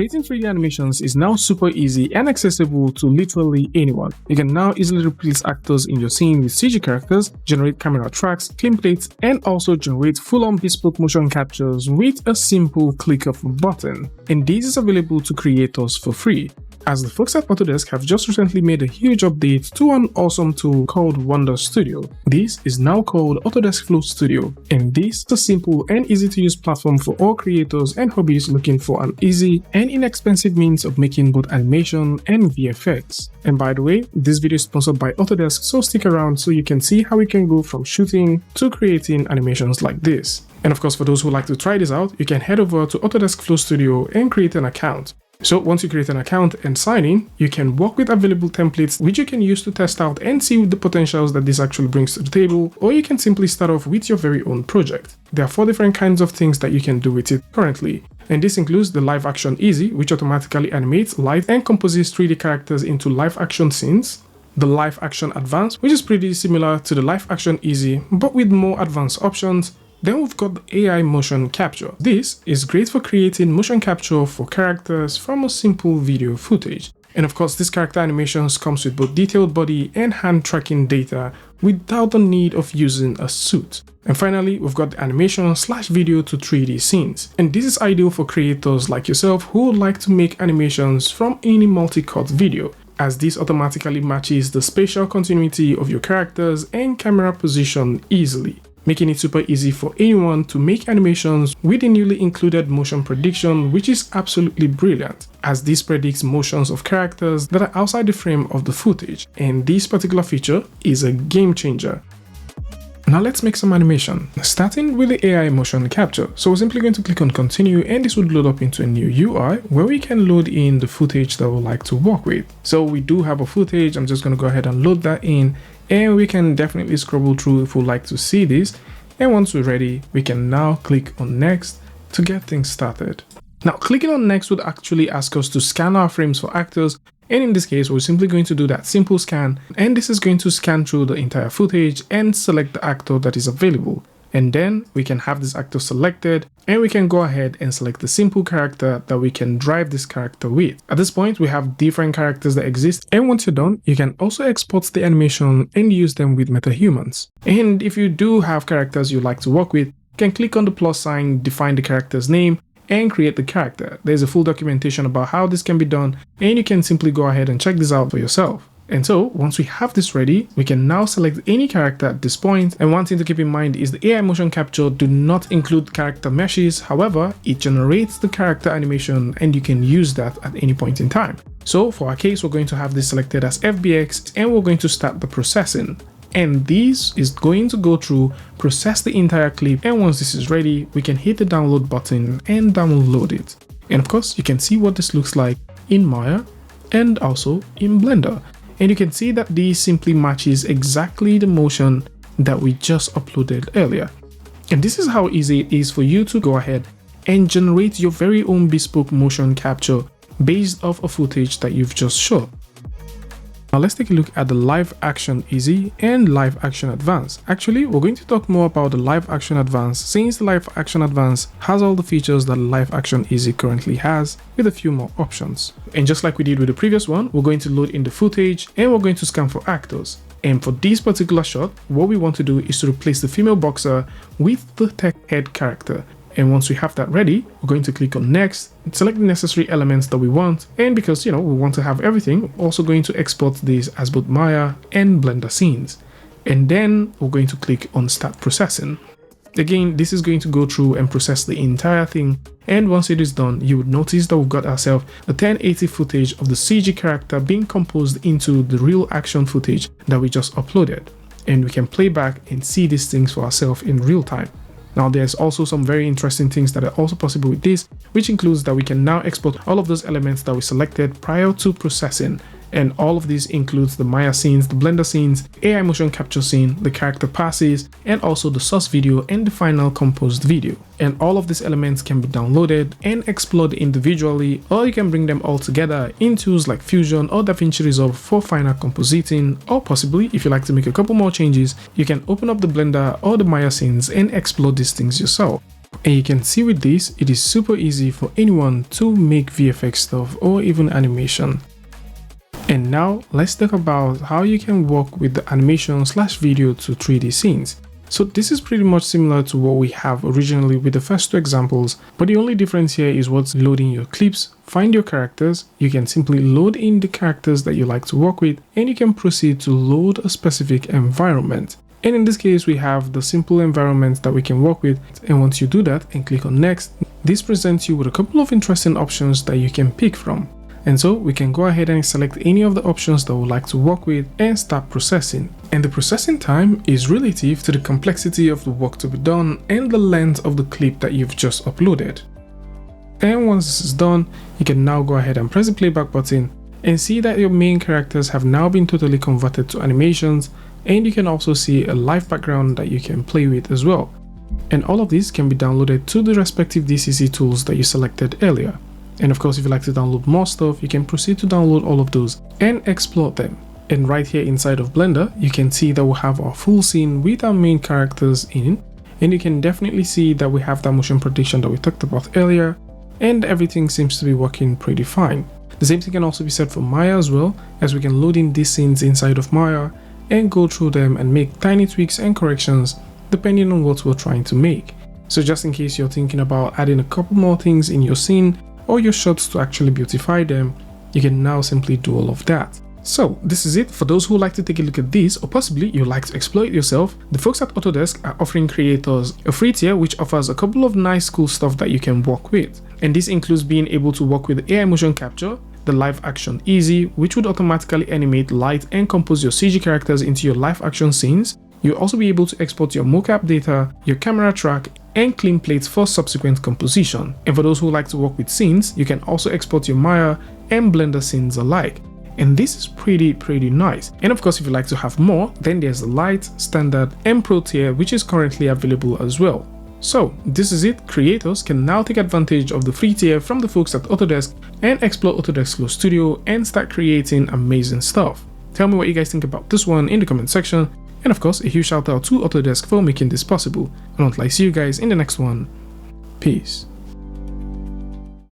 creating 3D animations is now super easy and accessible to literally anyone. You can now easily replace actors in your scene with CG characters, generate camera tracks, clean plates, and also generate full-on bespoke motion captures with a simple click of a button. And this is available to creators for free, as the folks at Autodesk have just recently made a huge update to an awesome tool called Wonder Studio. This is now called Autodesk Flow Studio, and this is a simple and easy to use platform for all creators and hobbyists looking for an easy and inexpensive means of making both animation and VFX. And by the way, this video is sponsored by Autodesk, so stick around so you can see how we can go from shooting to creating animations like this. And of course, for those who like to try this out, you can head over to Autodesk Flow Studio and create an account. So once you create an account and sign in, you can work with available templates which you can use to test out and see the potentials that this actually brings to the table, or you can simply start off with your very own project. There are 4 different kinds of things that you can do with it currently, and this includes the Live Action Easy, which automatically animates live and composes 3D characters into live action scenes, the Live Action Advanced, which is pretty similar to the Live Action Easy but with more advanced options. Then we've got the AI motion capture. This is great for creating motion capture for characters from a simple video footage. And of course, this character animations comes with both detailed body and hand tracking data without the need of using a suit. And finally, we've got the animation/video to 3D scenes. And this is ideal for creators like yourself who would like to make animations from any multi-cut video, as this automatically matches the spatial continuity of your characters and camera position easily, making it super easy for anyone to make animations with the newly included motion prediction, which is absolutely brilliant, as this predicts motions of characters that are outside the frame of the footage, and this particular feature is a game changer. Now let's make some animation, starting with the AI motion capture. So we're simply going to click on continue, and this would load up into a new UI where we can load in the footage that we'd like to work with. So we do have a footage. I'm just going to go ahead and load that in, and we can definitely scroll through if we'd like to see this. And once we're ready, we can now click on next to get things started. Now clicking on next would actually ask us to scan our frames for actors, and in this case we're simply going to do that simple scan, and this is going to scan through the entire footage and select the actor that is available. And then we can have this actor selected, and we can go ahead and select the simple character that we can drive this character with. At this point, we have different characters that exist, and once you're done, you can also export the animation and use them with MetaHumans. And if you do have characters you like to work with, you can click on the plus sign, define the character's name, and create the character. There's a full documentation about how this can be done, and you can simply go ahead and check this out for yourself. And so once we have this ready, we can now select any character at this point. And one thing to keep in mind is the AI motion capture do not include character meshes. However, it generates the character animation and you can use that at any point in time. So for our case, we're going to have this selected as FBX, and we're going to start the processing. And this is going to go through, process the entire clip, and once this is ready, we can hit the download button and download it. And of course, you can see what this looks like in Maya and also in Blender. And you can see that this simply matches exactly the motion that we just uploaded earlier. And this is how easy it is for you to go ahead and generate your very own bespoke motion capture based off a footage that you've just shot. Now let's take a look at the Live Action Easy and Live Action Advanced. Actually, we're going to talk more about the Live Action Advanced, since the Live Action Advanced has all the features that Live Action Easy currently has, with a few more options. And just like we did with the previous one, we're going to load in the footage and we're going to scan for actors. And for this particular shot, what we want to do is to replace the female boxer with the tech head character. And once we have that ready, we're going to click on next, select the necessary elements that we want, and because we want to have everything, we're also going to export this as both Maya and Blender scenes. And then we're going to click on start processing. Again, this is going to go through and process the entire thing, and once it is done, you would notice that we've got ourselves the 1080 footage of the CG character being composed into the real action footage that we just uploaded. And we can play back and see these things for ourselves in real time. Now there's also some very interesting things that are also possible with this, which includes that we can now export all of those elements that we selected prior to processing. And all of this includes the Maya scenes, the Blender scenes, AI motion capture scene, the character passes, and also the source video and the final composed video. And all of these elements can be downloaded and explored individually, or you can bring them all together in tools like Fusion or DaVinci Resolve for final compositing, or possibly if you like to make a couple more changes, you can open up the Blender or the Maya scenes and explore these things yourself. And you can see with this, it is super easy for anyone to make VFX stuff or even animation. And now let's talk about how you can work with the animation/video to 3D scenes. So this is pretty much similar to what we have originally with the first two examples, but the only difference here is what's loading your clips. Find your characters, you can simply load in the characters that you like to work with, and you can proceed to load a specific environment. And in this case, we have the simple environment that we can work with. And once you do that and click on next, this presents you with a couple of interesting options that you can pick from. And so we can go ahead and select any of the options that we like to work with and start processing. And the processing time is relative to the complexity of the work to be done and the length of the clip that you've just uploaded. And once this is done, you can now go ahead and press the playback button and see that your main characters have now been totally converted to animations, and you can also see a live background that you can play with as well. And all of these can be downloaded to the respective DCC tools that you selected earlier. And of course, if you like to download more stuff, you can proceed to download all of those and explore them. And right here inside of Blender, you can see that we have our full scene with our main characters in, and you can definitely see that we have that motion prediction that we talked about earlier, and everything seems to be working pretty fine. The same thing can also be said for Maya as well, as we can load in these scenes inside of Maya and go through them and make tiny tweaks and corrections depending on what we're trying to make. So just in case you're thinking about adding a couple more things in your scene or your shots to actually beautify them, you can now simply do all of that. So this is it. For those who like to take a look at this, or possibly you like to exploit it yourself, the folks at Autodesk are offering creators a free tier which offers a couple of nice cool stuff that you can work with. And this includes being able to work with AI motion capture, the live action easy, which would automatically animate, light and compose your CG characters into your live action scenes. You'll also be able to export your mocap data, your camera track, and clean plates for subsequent composition. And for those who like to work with scenes, you can also export your Maya and Blender scenes alike. And this is pretty nice. And of course, if you like to have more, then there's the Light, Standard, and Pro tier, which is currently available as well. So this is it. Creators can now take advantage of the free tier from the folks at Autodesk and explore Autodesk Flow Studio and start creating amazing stuff. Tell me what you guys think about this one in the comment section. And of course, a huge shout out to Autodesk for making this possible. And until I see you guys in the next one, peace.